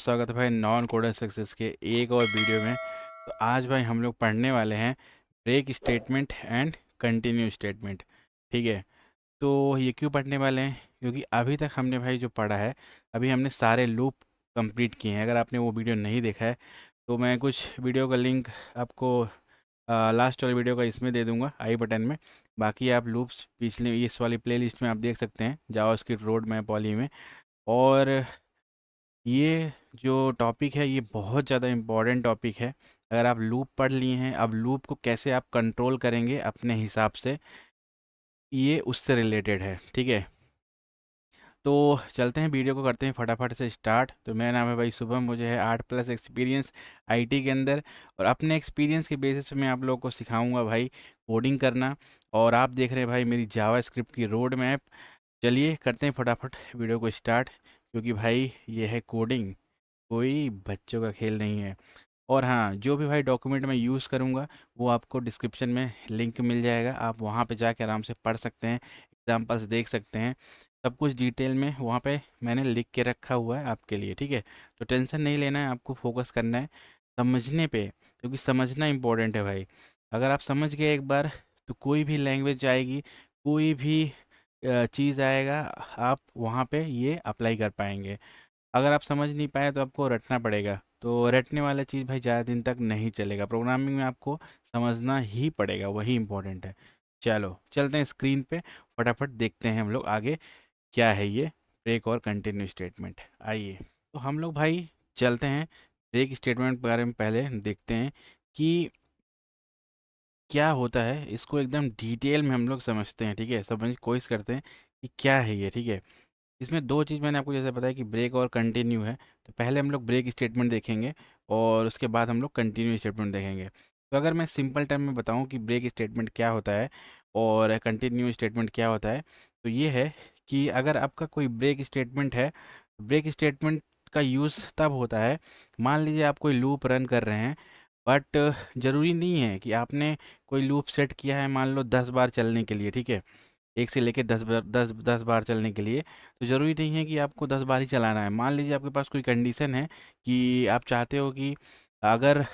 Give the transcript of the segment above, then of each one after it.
बहुत स्वागत है भाई नॉन कोडर सक्सेस के एक और वीडियो में। तो आज भाई हम लोग पढ़ने वाले हैं break statement and continue statement. ठीक है। तो ये क्यों पढ़ने वाले हैं, क्योंकि अभी तक हमने भाई जो पढ़ा है, अभी हमने सारे लूप कंप्लीट किए हैं। अगर आपने वो वीडियो नहीं देखा है तो मैं कुछ वीडियो का लिंक आपको लास्ट वाले वीडियो का इसमें दे दूंगा आई बटन में। बाकी आप लूप्स पिछले इस वाली प्लेलिस्ट में आप देख सकते हैं, जावास्क्रिप्ट रोड मैप वाली में। और ये जो टॉपिक है ये बहुत ज़्यादा इम्पोर्टेंट टॉपिक है। अगर आप लूप पढ़ लिए हैं, अब लूप को कैसे आप कंट्रोल करेंगे अपने हिसाब से, ये उससे रिलेटेड है। ठीक है। तो चलते हैं, वीडियो को करते हैं फटाफट से स्टार्ट। तो मेरा नाम है भाई शुभम, मुझे है 8+ एक्सपीरियंस आईटी के अंदर। और अपने एक्सपीरियंस के बेसिस पे मैं आप लोगों को सिखाऊंगा भाई कोडिंग करना। और आप देख रहे हैं भाई मेरी जावा स्क्रिप्ट की रोड मैप। चलिए करते हैं फटाफट वीडियो को स्टार्ट, क्योंकि भाई ये है कोडिंग, कोई बच्चों का खेल नहीं है। और हाँ, जो भी भाई डॉक्यूमेंट मैं यूज़ करूँगा वो आपको डिस्क्रिप्शन में लिंक मिल जाएगा, आप वहाँ पे जाके आराम से पढ़ सकते हैं, एग्जांपल्स देख सकते हैं। सब कुछ डिटेल में वहाँ पे मैंने लिख के रखा हुआ है आपके लिए। ठीक है। तो टेंशन नहीं लेना है, आपको फोकस करना है समझने पे, क्योंकि समझना इम्पोर्टेंट है भाई। अगर आप समझ गए एक बार तो कोई भी लैंग्वेज आएगी, कोई भी चीज़ आएगा, आप वहाँ पे ये अप्लाई कर पाएंगे। अगर आप समझ नहीं पाए तो आपको रटना पड़ेगा, तो रटने वाला चीज़ भाई ज़्यादा दिन तक नहीं चलेगा। प्रोग्रामिंग में आपको समझना ही पड़ेगा, वही इम्पोर्टेंट है। चलो चलते हैं स्क्रीन पे, फटाफट देखते हैं हम लोग आगे क्या है ये ब्रेक और कंटिन्यू स्टेटमेंट। आइए तो हम लोग भाई चलते हैं ब्रेक स्टेटमेंट के बारे में पहले देखते हैं कि क्या होता है। इसको एकदम डिटेल में हम लोग समझते हैं। ठीक है, समझ की कोशिश करते हैं कि क्या है ये। ठीक है। इसमें दो चीज़ मैंने आपको जैसे बताया कि ब्रेक और कंटिन्यू है। तो पहले हम लोग ब्रेक स्टेटमेंट देखेंगे और उसके बाद हम लोग कंटिन्यू स्टेटमेंट देखेंगे। तो अगर मैं सिंपल टर्म में बताऊं कि ब्रेक स्टेटमेंट क्या होता है और कंटिन्यू स्टेटमेंट क्या होता है, तो ये है कि अगर आपका कोई ब्रेक स्टेटमेंट है, ब्रेक स्टेटमेंट का यूज़ तब होता है, मान लीजिए आप कोई लूप रन कर रहे हैं, बट ज़रूरी नहीं है कि आपने कोई लूप सेट किया है मान लो 10 बार चलने के लिए। ठीक है, एक से लेके 10 बार, 10 बार चलने के लिए। तो ज़रूरी नहीं है कि आपको 10 बार ही चलाना है। मान लीजिए आपके पास कोई कंडीशन है कि आप चाहते हो कि अगर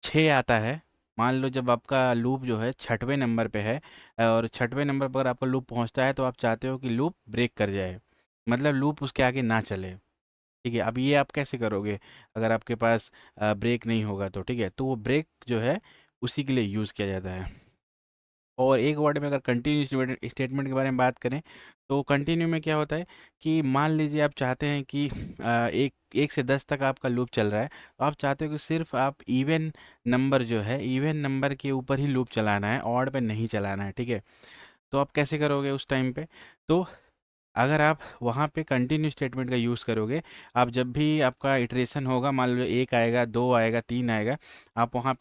6 आता है, मान लो जब आपका लूप जो है 6वें नंबर पे है, और 6वें नंबर पर आपका लूप पहुंचता है, तो आप चाहते हो कि लूप ब्रेक कर जाए, मतलब लूप उसके आगे ना चले। ठीक है, अब ये आप कैसे करोगे अगर आपके पास ब्रेक नहीं होगा तो। ठीक है, तो वो ब्रेक जो है उसी के लिए यूज़ किया जाता है। और एक वर्ड में अगर कंटिन्यू स्टेटमेंट के बारे में बात करें, तो कंटिन्यू में क्या होता है कि मान लीजिए आप चाहते हैं कि एक 1 से 10 तक आपका लूप चल रहा है, तो आप चाहते हो कि सिर्फ आप इवन नंबर जो है, इवन नंबर के ऊपर ही लूप चलाना है, ऑड पे नहीं चलाना है। ठीक है, तो आप कैसे करोगे उस टाइम पे? तो अगर आप वहाँ पे कंटिन्यू स्टेटमेंट का यूज़ करोगे, आप जब भी आपका इटरेशन होगा, मान लो 1 आएगा, 2 आएगा, 3 आएगा, आप वहाँ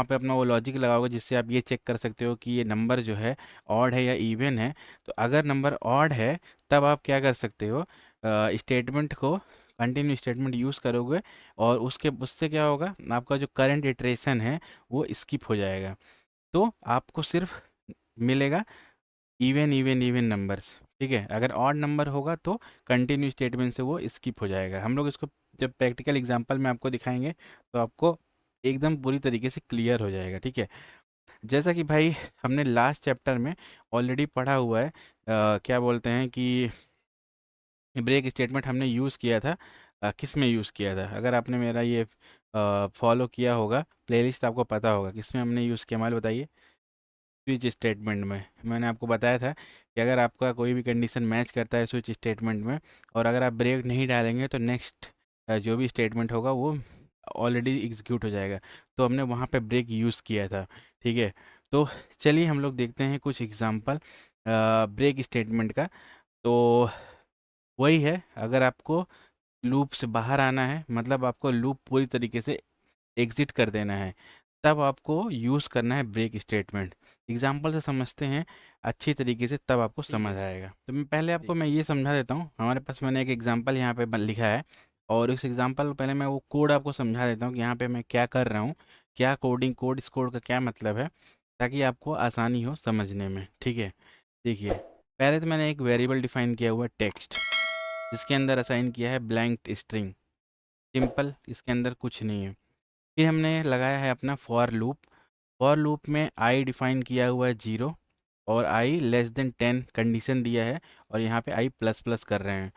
पे अपना वो लॉजिक लगाओगे जिससे आप ये चेक कर सकते हो कि ये नंबर जो है ऑड है या इवन है। तो अगर नंबर ऑड है तब आप क्या कर सकते हो, स्टेटमेंट को कंटिन्यू स्टेटमेंट यूज़ करोगे, और उसके उससे क्या होगा, आपका जो करंट इटरेशन है वो स्किप हो जाएगा। तो आपको सिर्फ मिलेगा इवन इवन इवन नंबर्स। ठीक है, अगर ऑड नंबर होगा तो कंटिन्यू स्टेटमेंट से वो स्किप हो जाएगा। हम लोग इसको जब प्रैक्टिकल एग्जांपल में आपको दिखाएंगे तो आपको एकदम पूरी तरीके से क्लियर हो जाएगा। ठीक है, जैसा कि भाई हमने लास्ट चैप्टर में ऑलरेडी पढ़ा हुआ है, क्या बोलते हैं कि ब्रेक स्टेटमेंट हमने यूज़ किया था। किस में यूज़ किया था, अगर आपने मेरा ये फॉलो किया होगा प्लेलिस्ट, आपको पता होगा किस में हमने यूज़ किया। माल बताइए। स्विच स्टेटमेंट में मैंने आपको बताया था कि अगर आपका कोई भी कंडीशन मैच करता है स्विच स्टेटमेंट में, और अगर आप ब्रेक नहीं डालेंगे तो नेक्स्ट जो भी स्टेटमेंट होगा वो ऑलरेडी एग्जीक्यूट हो जाएगा। तो हमने वहाँ पे ब्रेक यूज़ किया था। ठीक है, तो चलिए हम लोग देखते हैं कुछ एग्जांपल ब्रेक स्टेटमेंट का। तो वही है, अगर आपको लूप से बाहर आना है, मतलब आपको लूप पूरी तरीके से एग्जिट कर देना है, तब आपको यूज़ करना है ब्रेक स्टेटमेंट। एग्जाम्पल से समझते हैं अच्छी तरीके से, तब आपको ठीक समझ है। आएगा। तो मैं पहले आपको ठीक मैं ये समझा देता हूँ, हमारे पास मैंने एक एग्जाम्पल यहाँ पे लिखा है, और उस एग्जाम्पल को पहले मैं वो कोड आपको समझा देता हूँ कि यहाँ पे मैं क्या कर रहा हूँ, क्या कोड, इस कोड का क्या मतलब है, ताकि आपको आसानी हो समझने में। ठीक है, देखिए, पहले तो मैंने एक वेरिएबल डिफाइन किया हुआ है टेक्स्ट। जिसके अंदर असाइन किया है ब्लैंक स्ट्रिंग, सिंपल, इसके अंदर कुछ नहीं है। फिर हमने लगाया है अपना फॉर लूप। फॉर लूप में आई डिफाइन किया हुआ है 0 और आई लेस देन 10 कंडीशन दिया है, और यहाँ पे आई प्लस प्लस कर रहे हैं।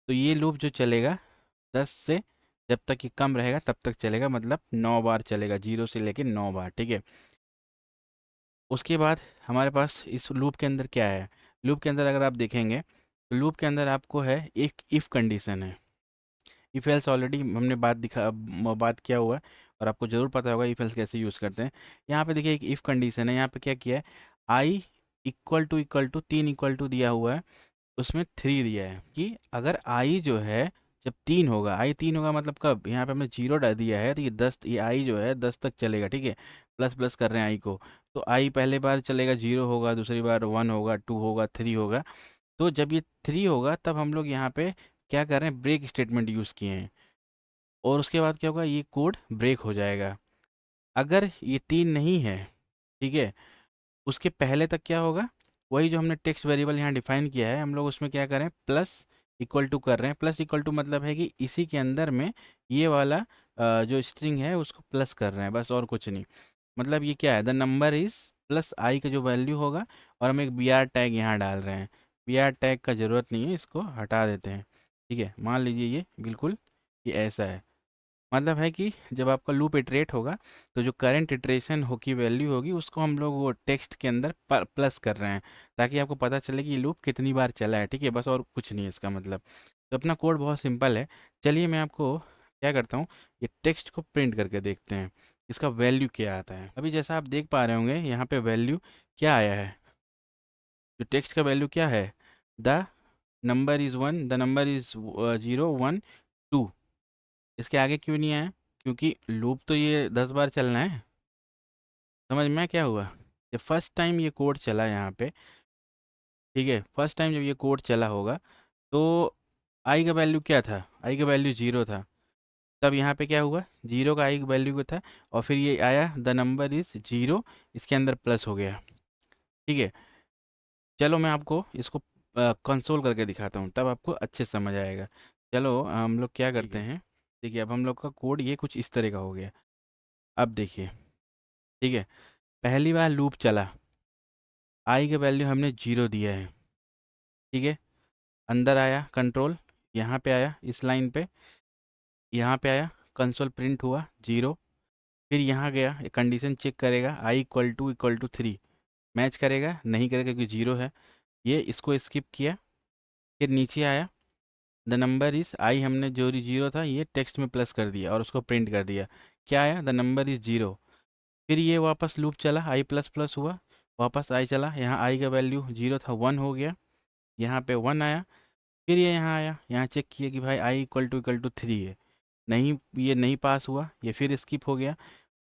तो ये लूप जो चलेगा 10 से, जब तक ये कम रहेगा तब तक चलेगा, मतलब 9 बार चलेगा, 0 से लेके 9 बार, ठीक है। उसके बाद हमारे पास इस लूप के अंदर क्या है, लूप के अंदर अगर आप देखेंगे तो लूप के अंदर आपको है एक इफ़ कंडीशन है। इफ़ एल्स ऑलरेडी हमने बात किया हुआ है, और आपको ज़रूर पता होगा इफ़ एल्स कैसे यूज़ करते हैं। यहाँ पे देखिए एक इफ़ कंडीशन है, यहाँ पे क्या किया है, आई इक्वल टू 3 इक्वल टू दिया हुआ है, उसमें 3 दिया है कि अगर आई जो है जब 3 होगा, आई 3 होगा मतलब कब, यहाँ पे हमने 0 डाल दिया है तो ये 10, ये आई जो है 10 तक चलेगा, ठीक है। प्लस प्लस कर रहे हैं आई को, तो आई पहले बार चलेगा 0 होगा, दूसरी बार 1 होगा, 2 होगा, 3 होगा। तो जब ये 3 होगा तब हम लोग यहाँ पे क्या कर रहे हैं, ब्रेक स्टेटमेंट यूज़ किए हैं, और उसके बाद क्या होगा, ये कोड ब्रेक हो जाएगा। अगर ये 3 नहीं है, ठीक है, उसके पहले तक क्या होगा, वही जो हमने टेक्स्ट वेरिएबल यहाँ डिफाइन किया है, हम लोग उसमें क्या करें, प्लस इक्वल टू कर रहे हैं। प्लस इक्वल टू मतलब है कि इसी के अंदर में ये वाला जो स्ट्रिंग है उसको प्लस कर रहे हैं, बस, और कुछ नहीं। मतलब ये क्या है, द नंबर इज़ प्लस आई का जो वैल्यू होगा, और हम एक बी आर टैग यहाँ डाल रहे हैं। बी आर टैग का ज़रूरत नहीं है, इसको हटा देते हैं, ठीक है। मान लीजिए ये बिल्कुल ये ऐसा है, मतलब है कि जब आपका लूप इटरेट होगा तो जो करंट इटरेशन हो की वैल्यू होगी उसको हम लोग वो टेक्स्ट के अंदर प्लस कर रहे हैं, ताकि आपको पता चले कि ये लूप कितनी बार चला है, ठीक है, बस, और कुछ नहीं है इसका मतलब। तो अपना कोड बहुत सिंपल है। चलिए मैं आपको क्या करता हूँ, ये टेक्स्ट को प्रिंट करके देखते हैं इसका वैल्यू क्या आता है। अभी जैसा आप देख पा रहे होंगे यहाँ पे वैल्यू क्या आया है, जो टेक्स्ट का वैल्यू क्या है, the number is 1, the number is 0 1 2। इसके आगे क्यों नहीं आया, क्योंकि लूप तो ये 10 बार चलना है। समझ में क्या हुआ, जब फर्स्ट टाइम ये कोड चला यहाँ पे, ठीक है, फर्स्ट टाइम जब ये कोड चला होगा तो आई का वैल्यू क्या था, आई का वैल्यू 0 था। तब यहाँ पे क्या हुआ, 0 का आई का वैल्यू क्या था, और फिर ये आया द नंबर इज़ 0, इसके अंदर प्लस हो गया, ठीक है। चलो मैं आपको इसको कंसोल करके दिखाता हूँ, तब आपको अच्छे से समझ आएगा। चलो हम लोग क्या करते हैं, देखिए अब हम लोग का कोड ये कुछ इस तरह का हो गया। अब देखिए, ठीक है, पहली बार लूप चला, आई का वैल्यू हमने 0 दिया है, ठीक है। अंदर आया कंट्रोल, यहाँ पे आया इस लाइन पे, यहाँ पे आया कंसोल, प्रिंट हुआ 0। फिर यहाँ गया, एक कंडीशन चेक करेगा, आई इक्वल टू 3 मैच करेगा, नहीं करेगा क्योंकि 0 है, ये इसको स्किप किया। फिर नीचे आया, द नंबर इज़ आई, हमने जो 0 था ये टेक्स्ट में प्लस कर दिया और उसको प्रिंट कर दिया, क्या आया, द नंबर इज़ 0। फिर ये वापस लूप चला, आई प्लस प्लस हुआ, वापस आई चला, यहाँ आई का वैल्यू 0 था, 1 हो गया, यहाँ पे 1 आया। फिर ये यहाँ आया, यहाँ चेक किया कि भाई आई इक्वल टू 3 है, नहीं, ये नहीं पास हुआ, ये फिर स्किप हो गया।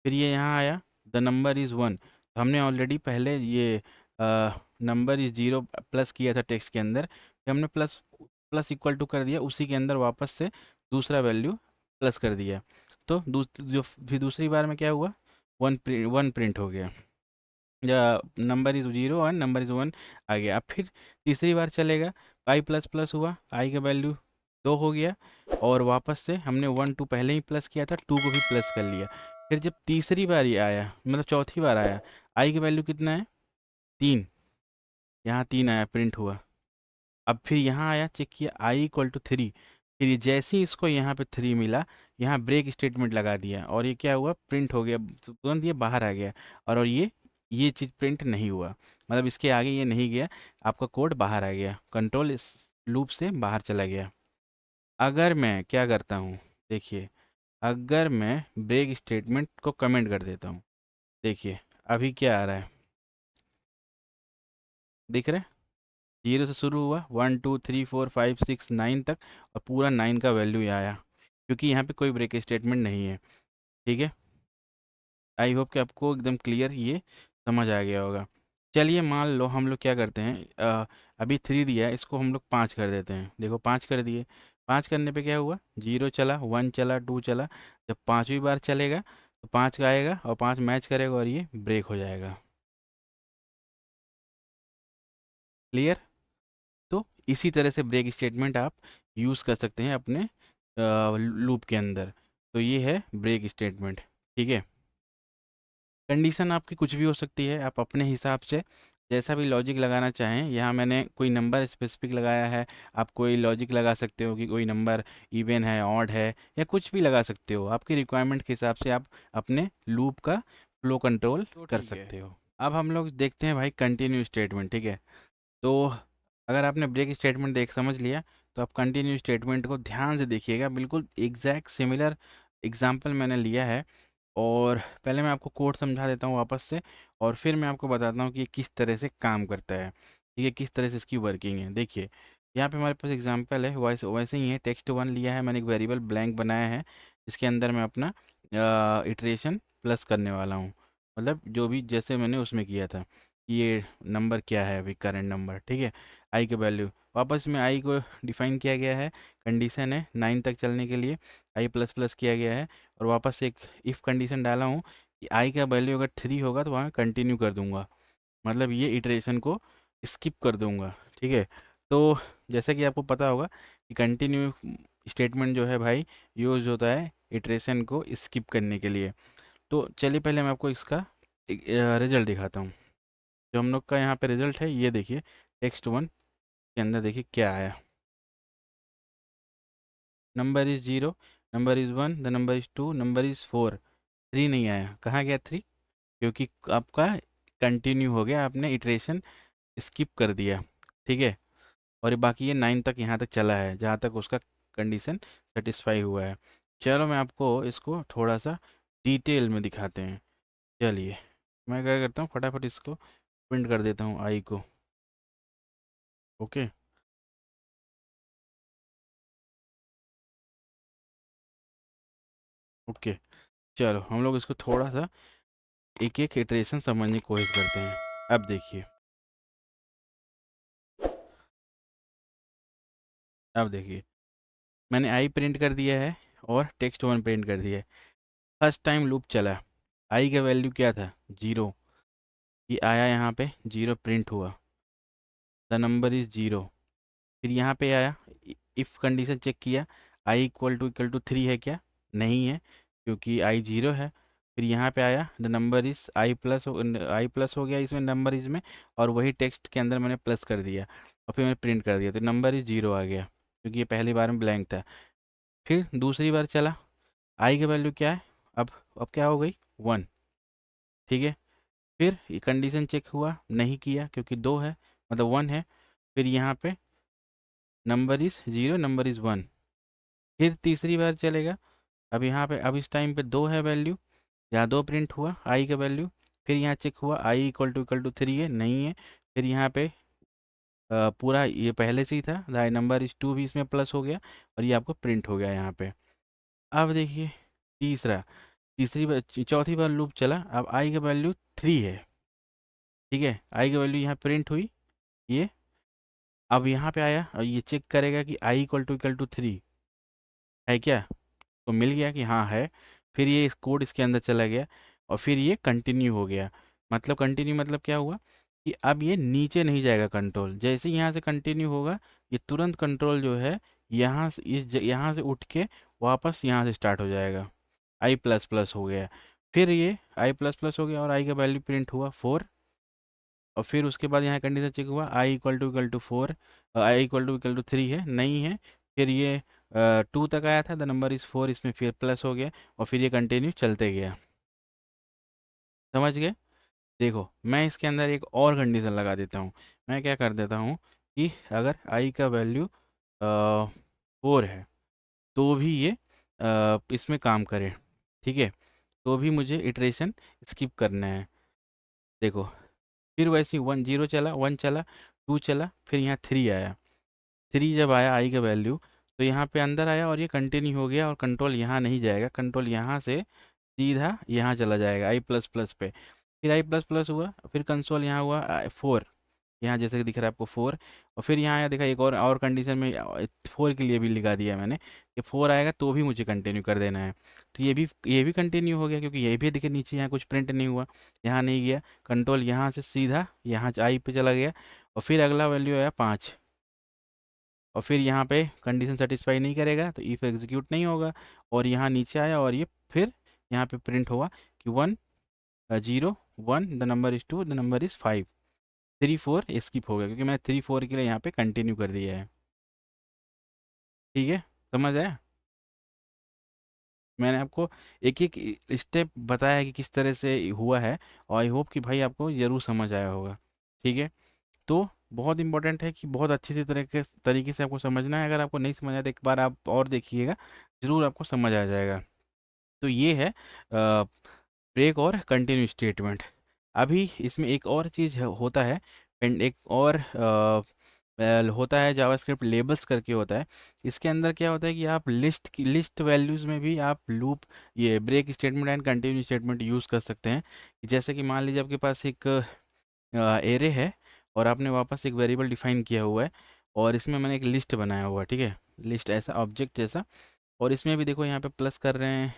फिर ये यहाँ आया, द नंबर इज़ 1, तो हमने ऑलरेडी पहले ये नंबर इज़ 0 प्लस किया था टेक्स्ट के अंदर, फिर हमने प्लस प्लस इक्वल टू कर दिया, उसी के अंदर वापस से दूसरा वैल्यू प्लस कर दिया। तो जो फिर दूसरी बार में क्या हुआ, 1 प्रिंट हो गया, या नंबर इज़ 0 और नंबर इज़ 1 आ गया। अब फिर तीसरी बार चलेगा, आई प्लस प्लस हुआ, आई का वैल्यू 2 हो गया, और वापस से हमने 1 2 पहले ही प्लस किया था, 2 को भी प्लस कर लिया। फिर जब तीसरी बार ये आया, मतलब चौथी बार आया, आई का वैल्यू कितना है, 3, यहाँ 3 आया, प्रिंट हुआ। अब फिर यहाँ आया, चेक किया, आई इक्वल टू 3, फिर ये जैसे ही इसको यहाँ पे 3 मिला, यहाँ ब्रेक स्टेटमेंट लगा दिया, और ये क्या हुआ, प्रिंट हो गया, तुरंत ये बाहर आ गया, और ये चीज़ प्रिंट नहीं हुआ, मतलब इसके आगे ये नहीं गया, आपका कोड बाहर आ गया, कंट्रोल इस लूप से बाहर चला गया। अगर मैं क्या करता हूँ, देखिए, अगर मैं ब्रेक स्टेटमेंट को कमेंट कर देता हूँ, देखिए अभी क्या आ रहा है, दिख रहा है, 0 से शुरू हुआ, 1 2 3 4 5 6 9 तक, और पूरा 9 का वैल्यू आया, क्योंकि यहाँ पे कोई ब्रेक स्टेटमेंट नहीं है, ठीक है। आई होप कि आपको एकदम क्लियर ये समझ आ गया होगा। चलिए मान लो हम लोग क्या करते हैं, अभी 3 दिया है, इसको हम लोग 5 कर देते हैं, देखो 5 कर दिए, 5 करने पे क्या हुआ, 0 चला, 1 चला, 2 चला, जब 5वीं बार चलेगा तो 5 का आएगा और 5 मैच करेगा और ये ब्रेक हो जाएगा, क्लियर। तो इसी तरह से ब्रेक स्टेटमेंट आप यूज़ कर सकते हैं अपने लूप के अंदर। तो ये है ब्रेक स्टेटमेंट। ठीक है, कंडीशन आपकी कुछ भी हो सकती है, आप अपने हिसाब से जैसा भी लॉजिक लगाना चाहें। यहाँ मैंने कोई नंबर स्पेसिफिक लगाया है, आप कोई लॉजिक लगा सकते हो कि कोई नंबर इवन है, ऑड है, या कुछ भी लगा सकते हो। आपकी रिक्वायरमेंट के हिसाब से आप अपने लूप का फ्लो कंट्रोल तो कर सकते हो। अब हम लोग देखते हैं भाई कंटिन्यू स्टेटमेंट। ठीक है, तो अगर आपने ब्रेक स्टेटमेंट देख समझ लिया, तो आप कंटिन्यू स्टेटमेंट को ध्यान से देखिएगा। बिल्कुल एग्जैक्ट सिमिलर एग्जाम्पल मैंने लिया है, और पहले मैं आपको कोड समझा देता हूँ वापस से, और फिर मैं आपको बताता हूँ कि ये किस तरह से काम करता है, ठीक है, किस तरह से इसकी वर्किंग है। देखिए, यहाँ पे हमारे पास एग्जांपल है, वैसे वैसे ही है। टेक्स्ट वन लिया है मैंने, एक वेरिएबल ब्लैंक बनाया है, इसके अंदर मैं अपना इटरेशन प्लस करने वाला हूँ। मतलब जो भी जैसे मैंने उसमें किया था, ये नंबर क्या है अभी करंट नंबर, ठीक है, आई के वैल्यू वापस में आई को डिफाइन किया गया है, कंडीशन है 9 तक चलने के लिए आई प्लस प्लस किया गया है, और वापस से एक इफ़ कंडीशन डाला हूँ कि आई का वैल्यू अगर 3 होगा तो वहाँ कंटिन्यू कर दूंगा, मतलब ये इटरेशन को स्किप कर दूंगा। ठीक है, तो जैसे कि आपको पता होगा कि कंटिन्यू स्टेटमेंट जो है भाई यूज होता है इटरेशन को स्किप करने के लिए। तो चलिए पहले मैं आपको इसका रिजल्ट दिखाता हूँ। जो हम लोग का यहाँ पे रिजल्ट है ये देखिए, टेक्स्ट वन के अंदर देखिए क्या आया। Number is zero, number is one, the number is two, number is four. Three नहीं आया, कहाँ गया थ्री? क्योंकि आपका कंटिन्यू हो गया, आपने इटरेशन स्किप कर दिया। ठीक है, और ये बाकी ये 9 तक यहाँ तक चला है, जहाँ तक उसका कंडीशन सेटिस्फाई हुआ है। चलो मैं आपको इसको थोड़ा सा डिटेल में दिखाते हैं। चलिए, मैं क्या करता हूँ, फटाफट इसको प्रिंट कर देता हूँ आई को। ओके, ओके, चलो हम लोग इसको थोड़ा सा एक एक इटरेशन समझने की कोशिश करते हैं। अब देखिए, अब देखिए, मैंने आई प्रिंट कर दिया है और टेक्स्ट वन प्रिंट कर दिया है। फर्स्ट टाइम लूप चला, आई का वैल्यू क्या था? जीरो। ये आया यहाँ पे, जीरो प्रिंट हुआ, द नंबर इज़ जीरो। फिर यहाँ पे आया, इफ़ कंडीशन चेक किया, आई इक्वल टू थ्री है क्या? नहीं है, क्योंकि आई जीरो है। फिर यहाँ पे आया, the number is I plus हो गया इसमें, नंबर इज़ में, और वही टेक्स्ट के अंदर मैंने प्लस कर दिया, और फिर मैंने प्रिंट कर दिया, तो नंबर इज़ जीरो आ गया, क्योंकि ये पहली बार में ब्लैंक था। फिर दूसरी बार चला, आई की वैल्यू क्या है? अब क्या हो गई? वन। ठीक है, फिर ये कंडीशन चेक हुआ, नहीं किया क्योंकि दो है, मतलब वन है। फिर यहाँ पे number is zero, number is one. फिर तीसरी बार चलेगा, अब यहाँ पे अब इस टाइम पे दो है वैल्यू, यहाँ दो प्रिंट हुआ आई का वैल्यू। फिर यहाँ चेक हुआ, आई इक्वल टू थ्री है, नहीं है। फिर यहाँ पे पूरा ये पहले से ही था, द नंबर इज़ टू भी इसमें प्लस हो गया, और ये आपको प्रिंट हो गया यहाँ पे। अब देखिए, तीसरा तीसरी बार चौथी बार लूप चला, अब आई का वैल्यू थ्री है। ठीक है, आई की वैल्यू यहाँ प्रिंट हुई ये। अब यहाँ पे आया और ये चेक करेगा कि आई इक्वल टू थ्री है क्या, तो मिल गया कि हाँ है। फिर ये इस कोड इसके अंदर चला गया, और फिर ये कंटिन्यू हो गया। मतलब कंटिन्यू मतलब क्या हुआ कि अब ये नीचे नहीं जाएगा कंट्रोल, जैसे ही यहाँ से कंटिन्यू होगा, ये तुरंत कंट्रोल जो है यहाँ से यहाँ से उठ के वापस यहाँ से स्टार्ट हो जाएगा। आई प्लस प्लस हो गया, फिर ये आई प्लस प्लस हो गया, और आई का वैल्यू प्रिंट हुआ फोर। और फिर उसके बाद यहाँ कंडीशन चेक हुआ, I equal to four, I equal to three है, नहीं है। फिर ये टू तक आया था, द नंबर इज़ फोर, इसमें फिर प्लस हो गया, और फिर ये कंटिन्यू चलते गया। समझ गए? देखो, मैं इसके अंदर एक और कंडीशन लगा देता हूँ। मैं क्या कर देता हूँ कि अगर आई का वैल्यू फोर है, तो भी ये इसमें काम करे। ठीक है, तो भी मुझे इटरेशन स्किप करना है। देखो, फिर वैसे ही वन जीरो चला, वन चला, टू चला, फिर यहाँ थ्री आया। थ्री जब आया आई का वैल्यू, तो यहाँ पे अंदर आया और ये कंटिन्यू हो गया, और कंट्रोल यहाँ नहीं जाएगा, कंट्रोल यहाँ से सीधा यहाँ चला जाएगा आई प्लस प्लस पे। फिर आई प्लस प्लस हुआ, फिर कंसोल यहाँ हुआ फोर, यहाँ जैसे कि दिख रहा है आपको फोर। और फिर यहाँ आया, देखा एक और कंडीशन में फोर के लिए भी लिखा दिया मैंने कि फोर आएगा तो भी मुझे कंटिन्यू कर देना है। तो ये भी कंटिन्यू हो गया, क्योंकि ये भी देखिए नीचे यहाँ कुछ प्रिंट नहीं हुआ, यहाँ नहीं गया, कंट्रोल यहाँ से सीधा यहाँ आई पे चला गया। और फिर अगला वैल्यू आया पाँच। और फिर यहाँ पे कंडीशन सेटिस्फाई नहीं करेगा तो इफ एग्जीक्यूट नहीं होगा, और यहाँ नीचे आया और ये फिर यहाँ पे प्रिंट हुआ कि 1 0 1, the number is 2, the number is 5। 3 4 skip हो गया क्योंकि मैं 3 4 के लिए यहाँ पे कंटिन्यू कर दिया है। ठीक है, समझ आया? मैंने आपको एक एक स्टेप बताया है कि किस तरह से हुआ है, और आई होप कि भाई आपको ज़रूर समझ आया होगा। ठीक है, तो बहुत इंपॉर्टेंट है कि बहुत अच्छी सी तरीके से आपको समझना है। अगर आपको नहीं समझ आया तो एक बार आप और देखिएगा, ज़रूर आपको समझ आ जाएगा। तो ये है ब्रेक और कंटिन्यू स्टेटमेंट। अभी इसमें एक और चीज़ होता है, एंड एक और होता है जावास्क्रिप्ट लेबल्स करके होता है। इसके अंदर क्या होता है कि आप लिस्ट वैल्यूज़ में भी आप लूप, ये break statement and continue statement use कर सकते हैं। जैसे कि मान लीजिए आपके पास एक एरे है और आपने वापस एक वेरिएबल डिफाइन किया हुआ है, और इसमें मैंने एक लिस्ट बनाया हुआ है। ठीक है, लिस्ट ऐसा ऑब्जेक्ट जैसा, और इसमें भी देखो यहाँ पे प्लस कर रहे हैं।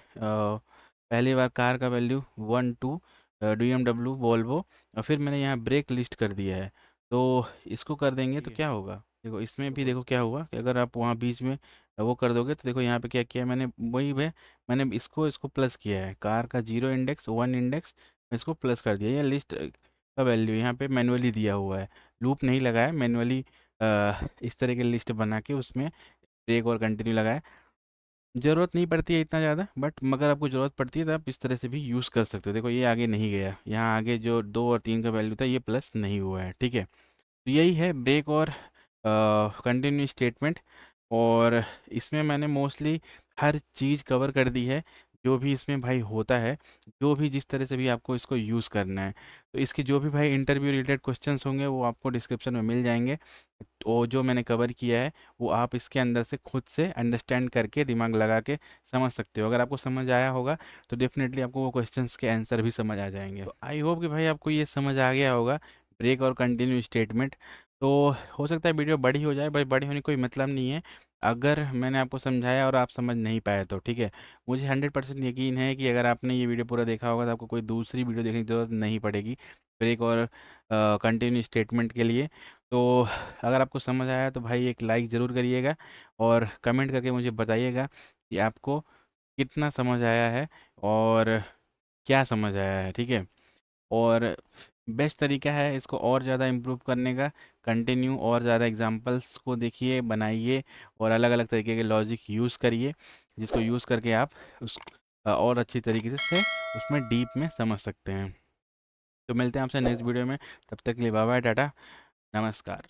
पहली बार कार का वैल्यू 1 2 BMW वोल्वो, और फिर मैंने यहाँ ब्रेक लिस्ट कर दिया है। तो इसको कर देंगे ठीक तो है। क्या होगा, देखो इसमें भी देखो क्या हुआ कि अगर आप वहाँ बीच में वो कर दोगे तो देखो यहाँ पे क्या किया मैंने, वही है, मैंने इसको इसको प्लस किया है, कार का 0 इंडेक्स 1 इंडेक्स, इसको प्लस कर दिया। ये लिस्ट का वैल्यू यहाँ पे मैनुअली दिया हुआ है, लूप नहीं लगाया, मैनुअली इस तरह की लिस्ट बना के उसमें ब्रेक और कंटिन्यू लगाया। ज़रूरत नहीं पड़ती है इतना ज़्यादा, बट मगर आपको ज़रूरत पड़ती है तो आप इस तरह से भी यूज़ कर सकते हो। देखो ये आगे नहीं गया, यहाँ आगे जो 2 और 3 का वैल्यू था ये प्लस नहीं हुआ है। ठीक है, तो यही है ब्रेक और कंटिन्यू स्टेटमेंट, और इसमें मैंने मोस्टली हर चीज़ कवर कर दी है जो भी इसमें भाई होता है, जो भी जिस तरह से भी आपको इसको यूज़ करना है। तो इसके जो भी भाई इंटरव्यू रिलेटेड क्वेश्चंस होंगे वो आपको डिस्क्रिप्शन में मिल जाएंगे, और जो मैंने कवर किया है वो आप इसके अंदर से खुद से अंडरस्टैंड करके दिमाग लगा के समझ सकते हो। अगर आपको समझ आया होगा तो डेफिनेटली आपको वो क्वेश्चंस के आंसर भी समझ आ जाएंगे। तो आई होप कि भाई आपको ये समझ आ गया होगा, ब्रेक और कंटिन्यू स्टेटमेंट। तो हो सकता है वीडियो बड़ी हो जाए, भाई बड़ी होने का कोई मतलब नहीं है अगर मैंने आपको समझाया और आप समझ नहीं पाए तो। ठीक है, मुझे 100% यकीन है कि अगर आपने ये वीडियो पूरा देखा होगा तो आपको कोई दूसरी वीडियो देखने की ज़रूरत नहीं पड़ेगी ब्रेक और कंटिन्यू स्टेटमेंट के लिए। तो अगर आपको समझ आया तो भाई एक लाइक ज़रूर करिएगा, और कमेंट करके मुझे बताइएगा कि आपको कितना समझ आया है और क्या समझ आया है। ठीक है, और बेस्ट तरीका है इसको और ज़्यादा इम्प्रूव करने का, कंटिन्यू और ज़्यादा एग्जांपल्स को देखिए, बनाइए, और अलग अलग तरीके के लॉजिक यूज़ करिए, जिसको यूज़ करके आप उस और अच्छी तरीके से उसमें डीप में समझ सकते हैं। तो मिलते हैं आपसे नेक्स्ट वीडियो में, तब तक के लिए बाय बाय, टाटा, नमस्कार।